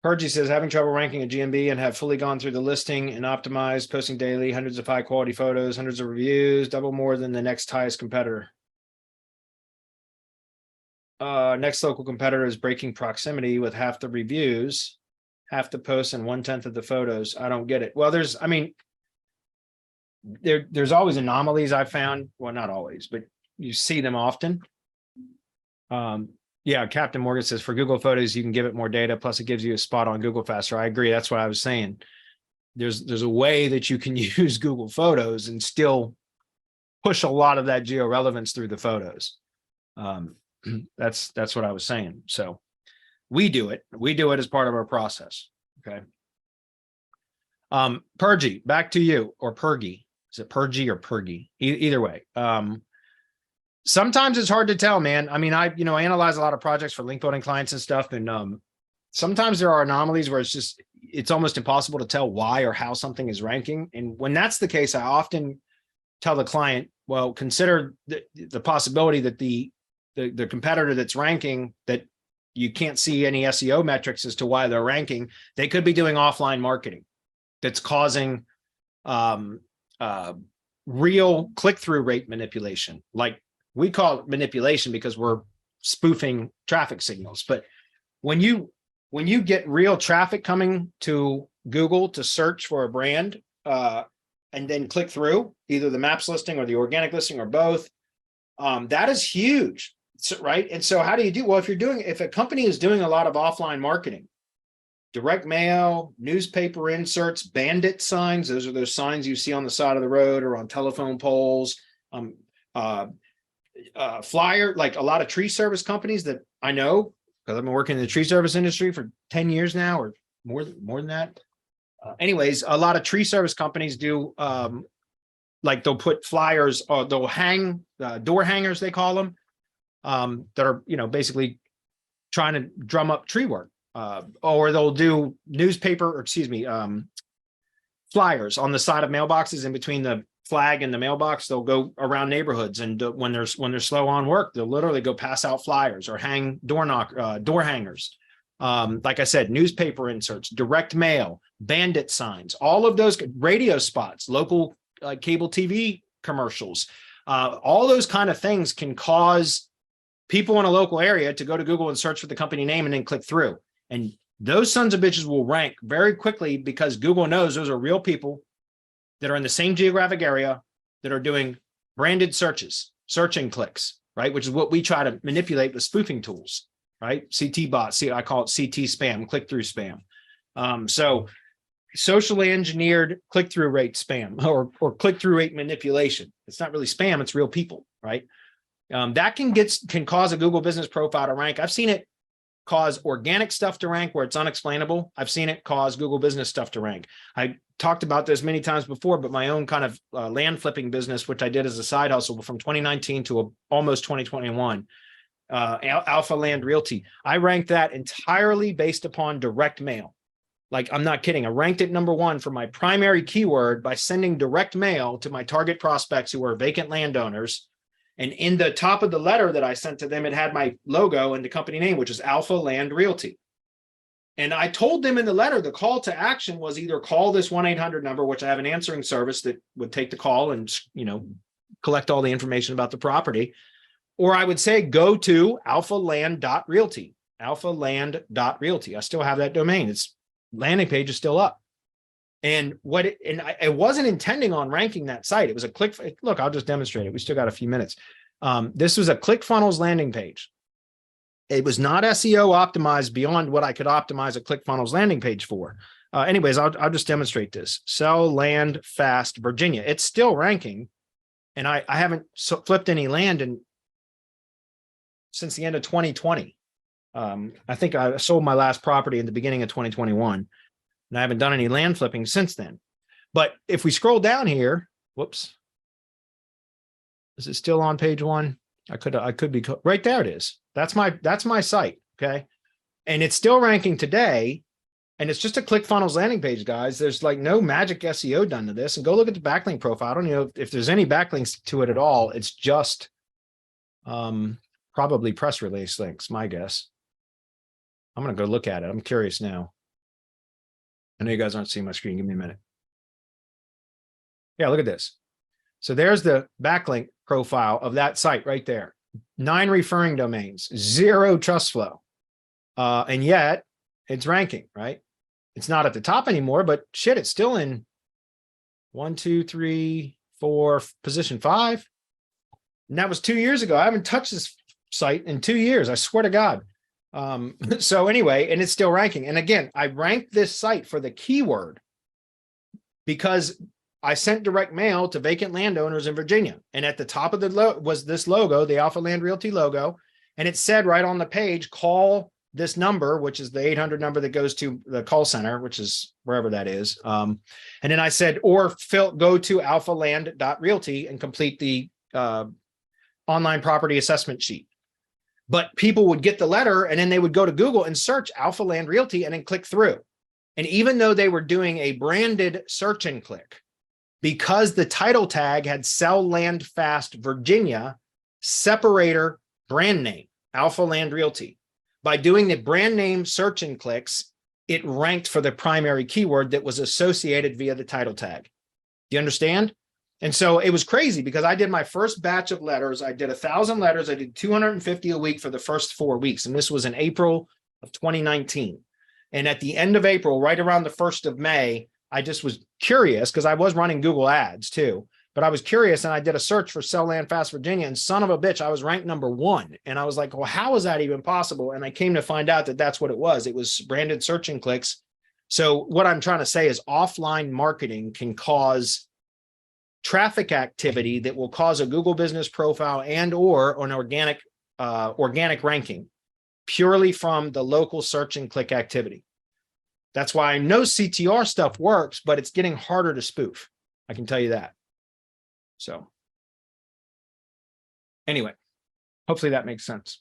Purgy says, having trouble ranking a GMB and have fully gone through the listing and optimized, posting daily, hundreds of high quality photos, hundreds of reviews, double more than the next highest competitor. Next local competitor is breaking proximity with half the reviews, half the posts, and 1/10 of the photos. I don't get it. Well, there's always anomalies I've found. Well, not always, but you see them often. Yeah, Captain Morgan says for Google Photos, you can give it more data. Plus, it gives you a spot on Google faster. I agree. That's what I was saying. There's a way that you can use Google Photos and still push a lot of that geo-relevance through the photos. That's what I was saying. So we do it. We do it as part of our process. Okay. Purgy, back to you, or Purgy. Is it Purgy or Purgy? Either way. Sometimes it's hard to tell, man. I mean, I analyze a lot of projects for link building clients and stuff. And sometimes there are anomalies where it's almost impossible to tell why or how something is ranking. And when that's the case, I often tell the client, well, consider the possibility that the competitor that's ranking, that you can't see any SEO metrics as to why they're ranking. They could be doing offline marketing that's causing real click-through rate manipulation. Like, we call it manipulation because we're spoofing traffic signals. But when you get real traffic coming to Google to search for a brand and then click through either the maps listing or the organic listing or both, that is huge. So, right. And so how do you do? Well, if a company is doing a lot of offline marketing, direct mail, newspaper inserts, bandit signs, those are those signs you see on the side of the road or on telephone poles, flyer, like a lot of tree service companies that I know, because I've been working in the tree service industry for 10 years now, or more than that. Anyways, a lot of tree service companies do, like they'll put flyers, or they'll hang door hangers, they call them, that are, basically trying to drum up tree work, or they'll do flyers on the side of mailboxes in between the flag and the mailbox. They'll go around neighborhoods, and when they're slow on work, they'll literally go pass out flyers or hang door hangers. Like I said, newspaper inserts, direct mail, bandit signs, all of those, radio spots, local cable TV commercials, all those kind of things can cause people in a local area to go to Google and search for the company name and then click through. And those sons of bitches will rank very quickly because Google knows those are real people that are in the same geographic area that are doing branded searches, searching clicks, right? Which is what we try to manipulate with spoofing tools, right? CT bots, I call it CT spam, click-through spam. So socially engineered click-through rate spam or click-through rate manipulation. It's not really spam, it's real people, right? That can cause a Google business profile to rank. I've seen it cause organic stuff to rank where it's unexplainable. I've seen it cause Google business stuff to rank. I talked about this many times before, but my own kind of land flipping business, which I did as a side hustle from 2019 to almost 2021, Alpha Land Realty. I ranked that entirely based upon direct mail. Like, I'm not kidding. I ranked it #1 for my primary keyword by sending direct mail to my target prospects who are vacant landowners. And in the top of the letter that I sent to them, it had my logo and the company name, which is Alpha Land Realty. And I told them in the letter, the call to action was either call this 1-800 number, which I have an answering service that would take the call and, collect all the information about the property. Or I would say, go to alphaland.realty, alphaland.realty. I still have that domain. Its landing page is still up. And I wasn't intending on ranking that site. It was a click. Look, I'll just demonstrate it. We still got a few minutes. This was a ClickFunnels landing page. It was not SEO optimized beyond what I could optimize a ClickFunnels landing page for. Anyways, I'll just demonstrate this. Sell land fast, Virginia. It's still ranking. And I haven't flipped any land since the end of 2020. I think I sold my last property in the beginning of 2021. And I haven't done any land flipping since then. But if we scroll down here, whoops. Is it still on page 1? I could be right there. It is. That's my site. Okay. And it's still ranking today. And it's just a ClickFunnels landing page, guys. There's like no magic SEO done to this. And go look at the backlink profile. I don't know if there's any backlinks to it at all. It's just probably press release links, my guess. I'm going to go look at it. I'm curious now. I know you guys aren't seeing my screen. Give me a minute. Yeah, look at this. So there's the backlink profile of that site right there. 9 referring domains, 0 trust flow. And yet it's ranking, right? It's not at the top anymore, but shit, it's still in 1, 2, 3, 4, position 5. And that was 2 years ago. I haven't touched this site in 2 years. I swear to God. So anyway, and it's still ranking. And again, I ranked this site for the keyword because I sent direct mail to vacant landowners in Virginia. And at the top of the was this logo, the Alpha Land Realty logo. And it said right on the page, call this number, which is the 800 number that goes to the call center, which is wherever that is. And then I said, or go to alphaland.realty and complete the online property assessment sheet. But people would get the letter and then they would go to Google and search Alpha Land Realty and then click through. And even though they were doing a branded search and click, because the title tag had Sell Land Fast Virginia, separator brand name, Alpha Land Realty. By doing the brand name search and clicks, it ranked for the primary keyword that was associated via the title tag. Do you understand? And so it was crazy because I did my first batch of letters. I did 1,000 letters. I did 250 a week for the first 4 weeks. And this was in April of 2019. And at the end of April, right around the 1st of May, I just was curious because I was running Google ads too, but I was curious and I did a search for Sell Land Fast Virginia, and son of a bitch, I was ranked number 1. And I was like, well, how is that even possible? And I came to find out that that's what it was. It was branded search and clicks. So what I'm trying to say is offline marketing can cause traffic activity that will cause a Google business profile and or an organic ranking purely from the local search and click activity. That's why I know CTR stuff works, but it's getting harder to spoof. I can tell you that. So anyway, hopefully that makes sense.